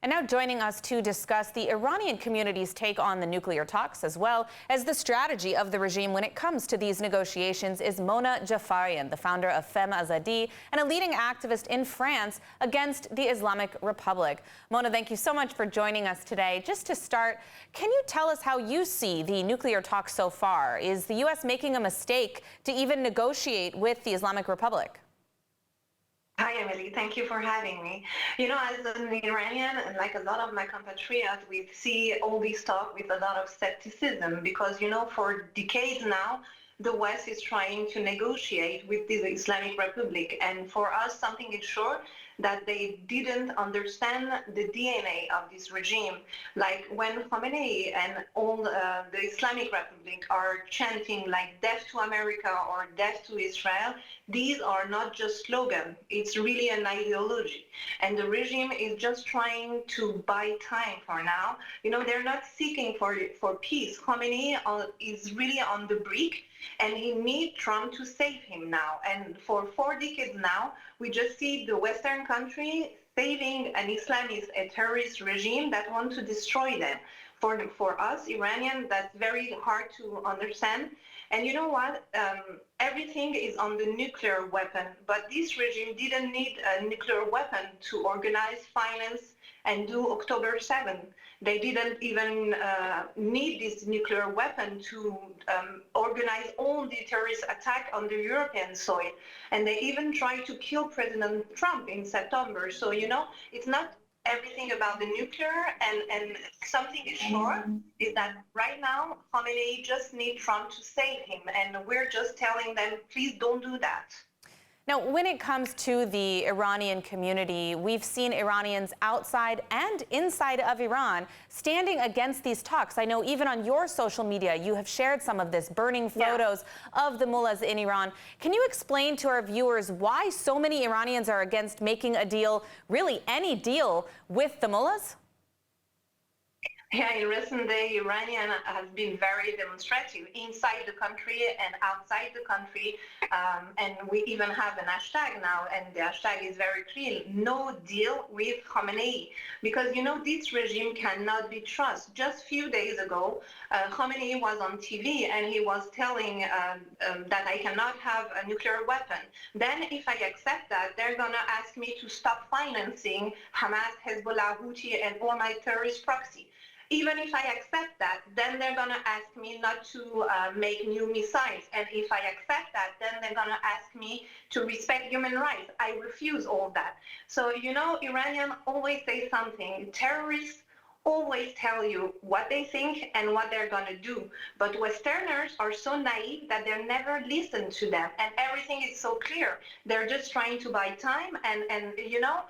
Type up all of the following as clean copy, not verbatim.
And now joining us to discuss the Iranian community's take on the nuclear talks, as well as the strategy of the regime when it comes to these negotiations, is Mona Jafarian, the founder of Femme Azadi and a leading activist in France against the Islamic Republic. Mona, thank you so much for joining us today. Just to start, can you tell us how you see the nuclear talks so far? Is the U.S. making a mistake to even negotiate with the Islamic Republic? Hi, Emily. Thank you for having me. You know, as an Iranian, and like a lot of my compatriots, we see all this talk with a lot of skepticism because, you know, for decades now, the West is trying to negotiate with the Islamic Republic. And for us, something is sure, that they didn't understand the DNA of this regime. Like when Khamenei and all the Islamic Republic are chanting like death to America or death to Israel, these are not just slogans. It's really an ideology. And the regime is just trying to buy time for now. You know, they're not seeking for peace. Khamenei is really on the brink, and he needs Trump to save him now. And for 4 decades now, we just see the Western country saving an Islamist, a terrorist regime that wants to destroy them. For us, Iranians, that's very hard to understand. And you know what? Everything is on the nuclear weapon, but this regime didn't need a nuclear weapon to organize, finance, and do October 7th. They didn't even need this nuclear weapon to organize all the terrorist attack on the European soil. And they even tried to kill President Trump in September. So, you know, it's not everything about the nuclear, and something is sure is that right now, Khamenei just needs Trump to save him. And we're just telling them, please don't do that. Now, when it comes to the Iranian community, we've seen Iranians outside and inside of Iran standing against these talks. I know even on your social media, you have shared some of this, burning photos of the mullahs in Iran. Can you explain to our viewers why so many Iranians are against making a deal, really any deal, with the mullahs? Yeah, in recent days, Iranian has been very demonstrative inside the country and outside the country. And we even have an hashtag now, and the hashtag is very clear: no deal with Khamenei. Because, you know, this regime cannot be trusted. Just a few days ago, Khamenei was on TV and he was telling that I cannot have a nuclear weapon. Then if I accept that, they're going to ask me to stop financing Hamas, Hezbollah, Houthi, and all my terrorist proxy. Even if I accept that, then they're going to ask me not to make new missiles. And if I accept that, then they're going to ask me to respect human rights. I refuse all that. So, you know, Iranians always say something. Terrorists always tell you what they think and what they're going to do. But Westerners are so naive that they never listen to them. And everything is so clear. They're just trying to buy time. And you know,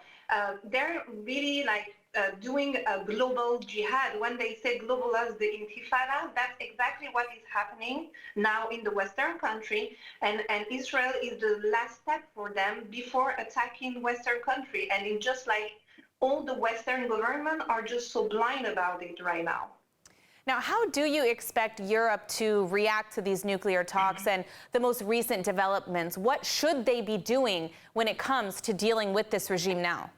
they're really like, doing a global jihad. When they say globalize the intifada, that's exactly what is happening now in the Western country. And Israel is the last step for them before attacking Western country. And it's just like all the Western government are just so blind about it right now. Now, how do you expect Europe to react to these nuclear talks and the most recent developments? What should they be doing when it comes to dealing with this regime now?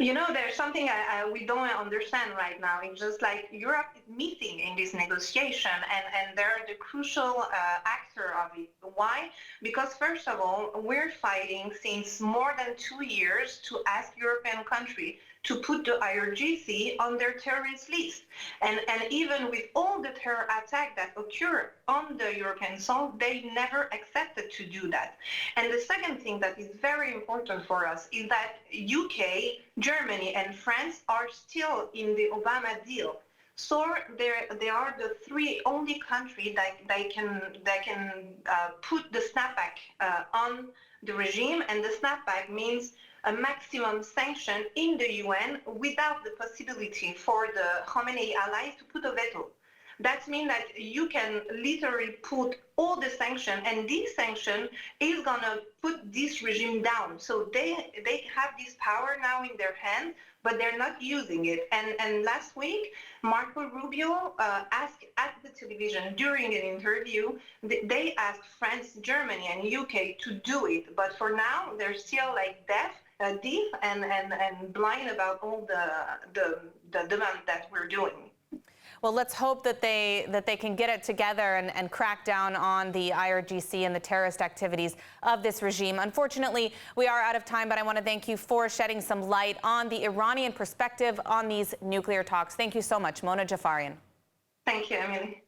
You know, there's something we don't understand right now. It's just like Europe is missing in this negotiation, and they're the crucial actor of it. Why? Because first of all, we're fighting since more than 2 years to ask European countries to put the IRGC on their terrorist list. And even with all the terror attacks that occur on the European soil, they never accepted to do that. And the second thing that is very important for us is that UK, Germany, and France are still in the Obama deal. So they are the 3 only countries that can put the snapback on the regime, and the snapback means a maximum sanction in the UN without the possibility for the Khamenei allies to put a veto. That means that you can literally put all the sanction, and this sanction is going to put this regime down. So they have this power now in their hands, but they're not using it. And last week, Marco Rubio asked at the television during an interview, they asked France, Germany, and UK to do it. But for now, they're still like deaf deaf and blind about all the demand that we're doing. Well, let's hope that they can get it together and crack down on the IRGC and the terrorist activities of this regime. Unfortunately, we are out of time, but I want to thank you for shedding some light on the Iranian perspective on these nuclear talks. Thank you so much, Mona Jafarian. Thank you, Emily.